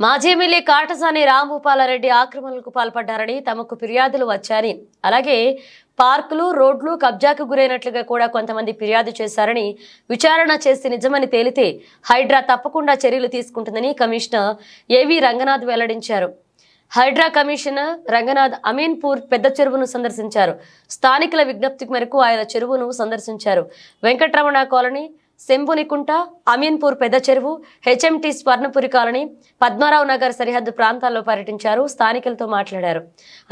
మాజీ ఎమ్మెల్యే కాటసాని రాంభూపాలరెడ్డి ఆక్రమణలకు పాల్పడ్డారని తమకు ఫిర్యాదులు వచ్చాయని, అలాగే పార్కులు, రోడ్లు కబ్జాకు గురైనట్లుగా కూడా కొంతమంది ఫిర్యాదు చేశారని, విచారణ చేసి నిజమని తేలితే హైడ్రా తప్పకుండా చర్యలు తీసుకుంటుందని కమిషనర్ ఏవి రంగనాథ్ వెల్లడించారు. హైడ్రా కమిషనర్ రంగనాథ్ అమీన్పూర్ పెద్ద చెరువును సందర్శించారు. స్థానికుల విజ్ఞప్తి మేరకు ఆయన చెరువును సందర్శించారు. వెంకటరమణ కాలనీ, శంభునికుంట, అమీన్పూర్ పెద్ద చెరువు, హెచ్ఎంటీ స్వర్ణపురి కాలనీ, పద్మారావు నగర్ సరిహద్దు ప్రాంతాల్లో పర్యటించారు. స్థానికులతో మాట్లాడారు.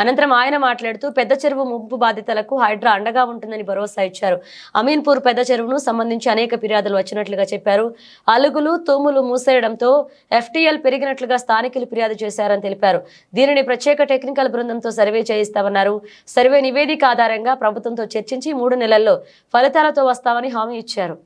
అనంతరం ఆయన మాట్లాడుతూ పెద్ద చెరువు ముంపు బాధితులకు హైడ్రా అండగా ఉంటుందని భరోసా ఇచ్చారు. అమీన్పూర్ పెద్ద చెరువును సంబంధించి అనేక ఫిర్యాదులు వచ్చినట్లుగా చెప్పారు. అలుగులు, తూములు మూసేయడంతో ఎఫ్టీఎల్ పెరిగినట్లుగా స్థానికులు ఫిర్యాదు చేశారని తెలిపారు. దీనిని ప్రత్యేక టెక్నికల్ బృందంతో సర్వే చేయిస్తామన్నారు. సర్వే నివేదిక ఆధారంగా ప్రభుత్వంతో చర్చించి 3 నెలల్లో ఫలితాలతో వస్తామని హామీ ఇచ్చారు.